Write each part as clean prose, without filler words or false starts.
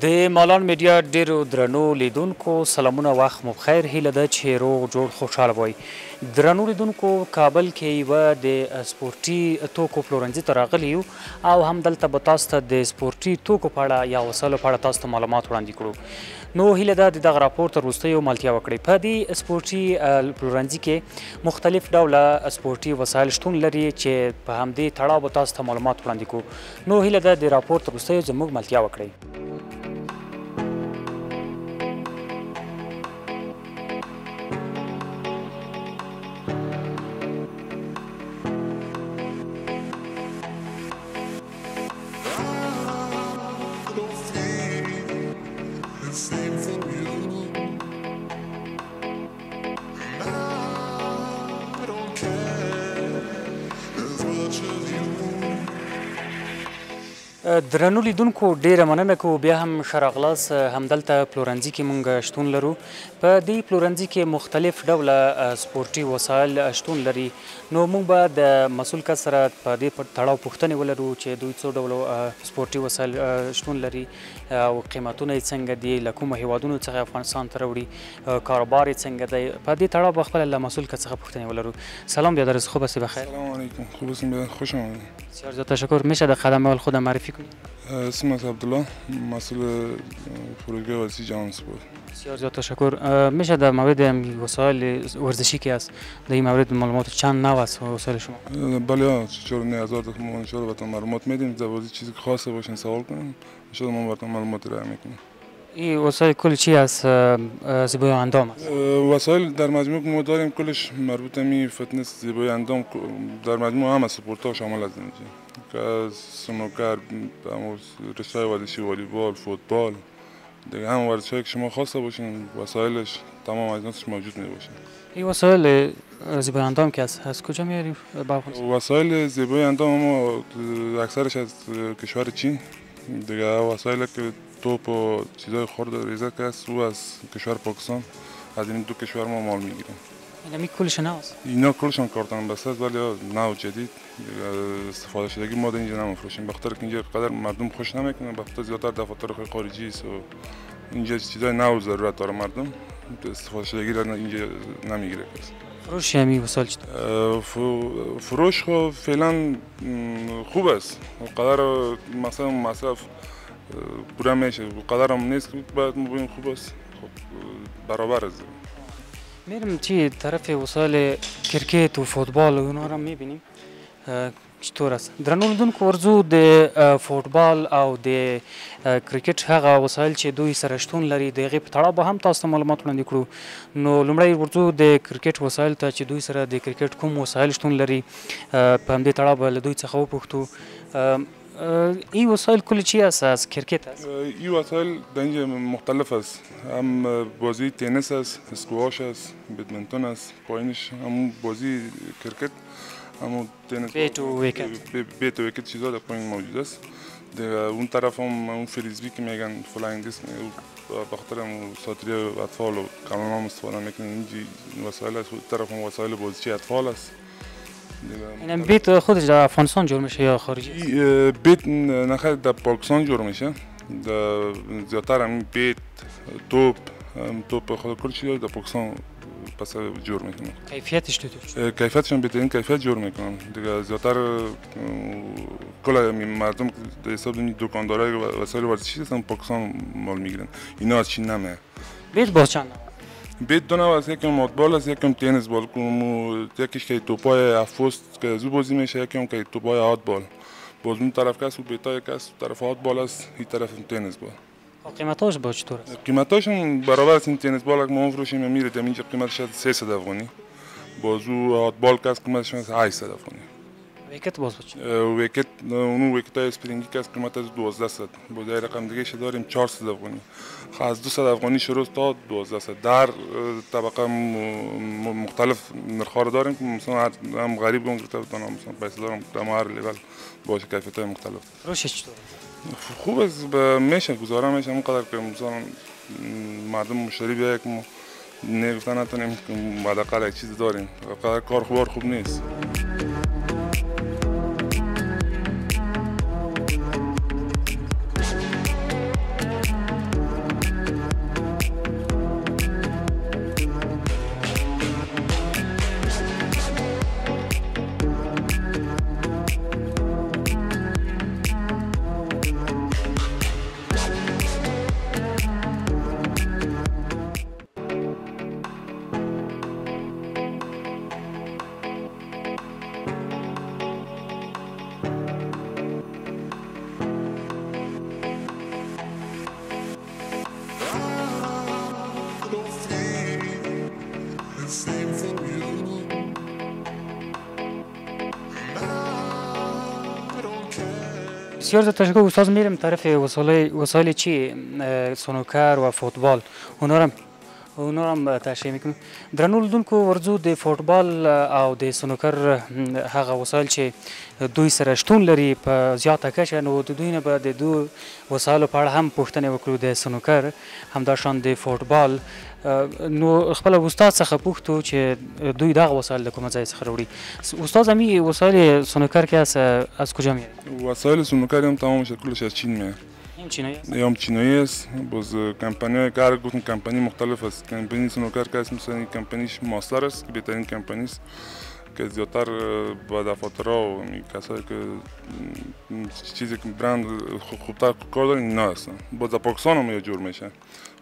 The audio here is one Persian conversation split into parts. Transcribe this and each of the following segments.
د مالان میډیا ډیرو درنو لیدونکو سلامونه وخت مو بخیر هیله ده چې روغ جوړ خوشحاله وئ. درنو لیدونکو کابل کې یوه د سپورټي توکو پلورنځي ته راغلي یو او همدلته به تاسو ته د سپورټي توکو په اړه یا وسایلو په اړه تاسو ته معلومات وړاندې کړو. نو هیله ده د دغه راپور تر وروستیو ملتیا وکړئ. په دې سپورټي پلورنځي کې مختلف ډوله سپورټي وسایل شتون لري چې په همدې تړاو به تاسو ته معلومات وړاندې کړو. نو هیله ده د راپور تر وروستیو زموږ ملتیا وکړئ. درنو لیدونکو ډیره مننه کوو بیا هم ښه راغلاست. همدلته پلورنځي کې موږ شتون لرو. په دې پلورنځي کې مختلف ډوله سپورټي وسایل شتون لري. نو موږ به د مسؤل کس سره په دې تړاو پوښتنې ولرو چې دوی څو ډوله سپورټي وسایل شتون لري او قیمتونه یې څنګه دي، له کومو هیوادونو څخه افغانستان ته راوړي، کاروبار یې څنګه دی. په دې تړاو به خپله له مسؤل کس څخه پوښتنې ولرو. سلام بیادر، خوب هستی بخیر؟ سلام علیکم، خوب هستم، خوش آمدید. بسیار زیاد تشکر. میشه در خدمه اول خودم معرفی کنید؟ اسمم عبدالله، مسئول فروشگاه ورزشی جهان سپورت. بسیار زیاد تشکر. میشه در مورد وسایل ورزشی که است در این مورد معلومات چند نوع است وسایل شما؟ بله، چطور نه هزار تا ما انشاءالله بهتون معلومات میدیم. در بازی چیزی که خاصه باشین سوال کنیم انشاءالله ما بهتون معلومات ارائه میکنیم. این وسایل کل چی است؟ زیبایی اندام است؟ وسایل در مجموع ما داریم کلش مربوط به فتنس، زیبایی اندام، در مجموع همه سپورت‌ها شامل است اینجا که سنوکر، رشته ورزشی، والیبال، فوتبال، دیگه هم ورزش‌هایی که شما خواسته باشین وسایلش تمام اجناسش موجود می باشه. این وسایل زیبایی اندام که است از کجا میاریم؟ وسایل زیبایی اندام ما اکثرش از کشور چین، دیگه وسایل که توپ و چیزای خرد ریزه که است او از کشور پاکستان. از این دو کشور ما مال میگیریم. اینا کلش نو است؟ اینا کلشان کارتون بسته است ولی نو جدید استفاده شدگی ما اینجا نمیفروشیم، بخاطر که اینجا قدر مردم خوش نمیکنن، بخاطر زیادتر دفاتر خارجی است و اینجا چیزای نو ضرورت داره مردم، استفاده شدگی را اینجا نمیگیره. فروش همین وسایل چطور؟ فروش خو فعلا خوب است، قدر مثلا مصرف پورا میشه، قدر هم نیست که باید مبین خوب است، برابر است. میرم چی طرف وسایل کرکت و فوتبال و اونا را میبینیم چطور است؟ درنو لیدونکو ورځو د فوتبال او د کرکټ هغه وسایل چې دوی سره شتون لري د هغې په تړاو به هم تاسو ته معلومات وړاندې کړو. نو لومړی ورځو د کرکټ وسایل ته چې دوی سره د کرکټ کوم وسایل شتون لري په همدې تړاو به له دوی څخه وپوښتو. این وسایل کل چی است؟ از کرکت است؟ این وسایل در اینجا مختلف است، هم بازی تنیس است، اسکواش است، بدمنتون است، پایینش هم بازی کرکت، هم تنیس، بیت و ویکت. بیت و ویکت چیزا در پایین موجود است. دیگه اون طرف هم اون فریزبی که میگن فلاینگ دیسک، بخاطر هم ساتری اطفال و کلان استفاده میکنن. اینجا وسایل است، طرف هم وسایل بازیچی اطفال است. این بیت خودش در افغانستان جور میشه یا خارجی؟ بیت نخیر در پاکستان جور میشه. زیادتر هم بیت، توپ خود کل چیزا در پاکستان پس جور میکنن. کیفیتش چطور؟ کیفیتشون بهترین کیفیت جور میکنن. دیگه زیادتر کل مردم در حساب دکاندارای وسایل ورزشی هستن پاکستان مال میگیرن. اینا از چین نمیاد. بیت باز چند نوع؟ بیت دو نوع است، یکم ماتبال است، یکم تنیس بال. یکیش که توپای افوست که زو بازی میشه، یکم که توپای هاتبال. باز اون طرف که است و بیتای که است طرف هاتبال است، این طرف تنیس بال. قیمتاش با چطور است؟ قیمتاشون برابر است. این تنیس بال که ما میفروشیم میره اینجا قیمتش 300 افغانی. باز او هاتبال که است قیمتش 800 افغانی. ویکت باز چی؟ ویکت اون ویکتای اسپرینگی که است قیمت از 1200. باز این رقم دیگه ش داریم 400 افغانی. از 200 افغانی شروع تا 1200. در طبقه مختلف نرخ‌ها داریم که مثلا هم غریب اون گرفته بتونم مثلا پیسه دارم در هر لیول باشه کیفیت‌های مختلف. فروشش چطور؟ خوب است، میشه گزاره میشه اونقدر که مثلا مردم مشتری بیاد که نگفتن نتونیم حداقل یک چیز داریم، قدر کار خوب نیست. بسیار زیاد تشکر استاد. میریم طرف وسایل چی سنوکر و فوتبال اونا هم تشریح میکنیم. درنو لیدونکو ورځو د فوټبال او د سنوکر هغه وسایل چې دوی سره شتون لري په زیاته کچه، نو د دوی نه به د دو وسایلو په اړه هم پوښتنې وکړو، د سنوکر همداشان د فوټبال. نو خپل استاد څخه پوښتو چې دوی دغه وسایل د کوم ځای څخه راوړي. استاد همین وسایل سنوکر که از کجا میاد؟ وسایل سنوکر هم تمامش کلش از چین میاد. هم چینایی است. باز کمپانی کار گفتم کمپانی مختلف است. کمپانی سنوکر که اسم مثلا کمپانیش ماستر است که بهترین کمپانی است که زیادتر با دفاترها و کسایی که چیزی که برند خوبتر کار دارن اینا هستن. باز پاکستان هم جور میشه.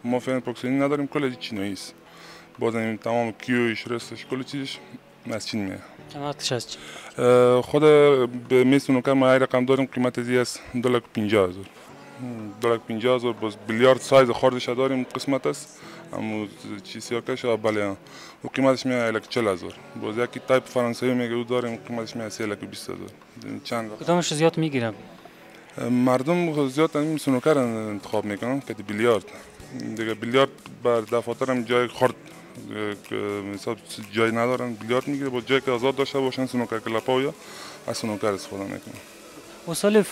ما فعلا پاکستانی نداریم، کل چینایی است. باز تمام کیوش رستش کل چیزش از چین میاد. قیمتش از چین؟ خود به میز سنوکر ما رقم داریم، قیمت ازی است 250,000. 250,000. باز بیلیارد سایز خردش داریم، قسمت است همون چیزی کش بله و قیمتش میاد 40,000. باز یکی تایپ فرانسوی میگه او داریم، قیمتش میاد 320,000. چند کدامش زیاد میگیرم؟ مردم زیاد این سنوکر انتخاب میکنن که بیلیارد دیگه. بیلیارد بر دفاتر هم جای خرد مثلا جای ندارن، بیلیارد میگیره. با جایی که آزاد داشته باشن سنوکر کلاپا یا از سنوکر استفاده میکنن. وسایل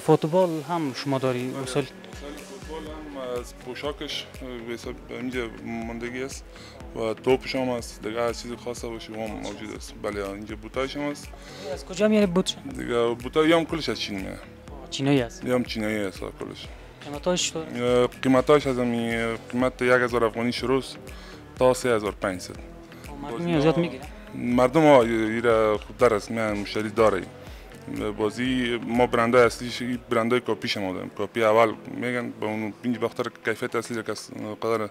فوتبال هم شما داری؟ وسایل فوتبال هم از پوشاکش اینجا ماندگی است و توپش هم است دیگه. هر چیزی خاصه باشه هم موجود است. بله اینجا بوتایش هم است. از کجا میاد بوت؟ دیگه بوتای هم کلش از چین میاد. چینایی است؟ هم چینایی است کلش. قیمتاش قیمتاش از همین قیمت 1000 افغانی شروع تا 3500. مردم زیاد میگیرن؟ مردم ها ایرا خوبتر است، میان مشتری داره. بازی ما برندای اصلیش برندای کاپیش ما داریم. کاپی اول میگن با اون پنج بخاطر کیفیت اصلی که قدر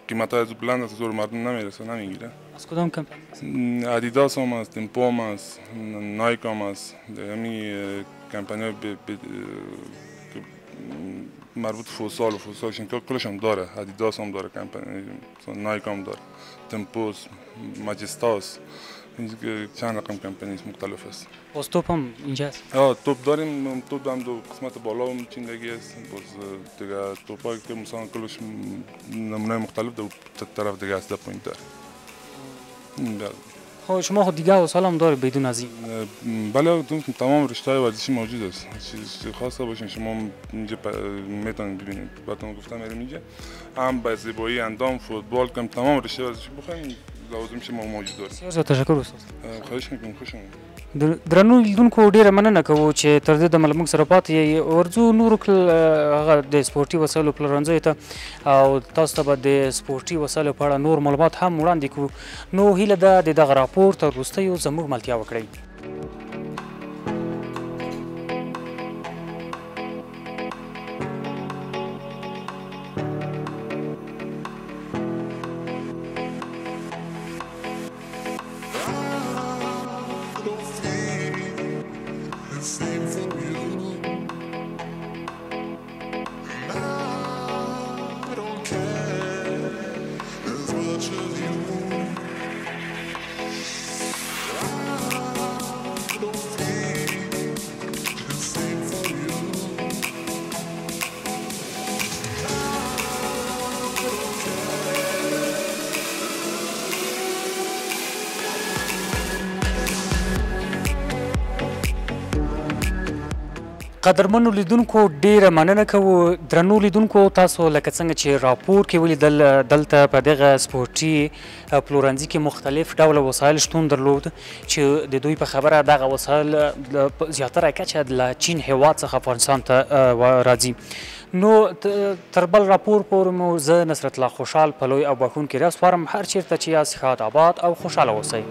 قیمت های بلند است زور مردم نمیرسه نمیگیره. از کدام کمپانی؟ ادیداس هم است، تمپو هم است، نایک هم است. همین کمپانی مربوط فوتسال و فوتسالشون کلش هم داره. ادیداس هم داره کمپانی، نایک هم داره، تمپوس، ماجستاس، چند رقم کمپانی مختلف است. باز توپ هم اینجا است؟ توپ داریم. توپ هم دو قسمت بالا هم چیندگی است. باز دیگه توپایی که مثلا کلش نمونه مختلف دو طرف دیگه است. پوینت داره. خب شما خود دیگه وسایل هم داره بدون از این؟ بله تمام رشته‌های ورزشی موجود است. چیزی خاصه باشین شما اینجا میتونید ببینید. براتون گفتم میریم اینجا هم به زیبایی اندام فوتبال کم تمام رشته ورزشی بخواین لازم شما موجود داره. بسیار تشکر استاد. خواهش میکنم. خوش اومدید. درنو لیدونکو ډیره مننه کوو چې تر دې دمه له موږ سره پاتې یې. ورځو نورو هغه د سپورټي وسایلو پلورنځیو ته او تاسو ته به د سپورټي وسایلو په اړه نور معلومات هم وړاندې کړو. نو هیله ده د دغه راپور تر وروستیو زموږ ملتیا وکړئ. قدرمنو لیدونکو ډیره مننه کوو. درنو لیدونکو تاسو لکه څنګه چې راپور کې ولیدل دلته په دغه سپورټي پلورنځي کې مختلف ډوله وسایل شتون درلود چې د دوی په خبره دغه وسایل زیاتره کچه له چین هیواد څخه افغانستان ته راځي. نو تر بل راپور پورې مو زه نصرت الله خوشحال پلوی او بخونکي راسپارم. هر چیرته چې یاست ښاد آباد او خوشحاله اوسئ.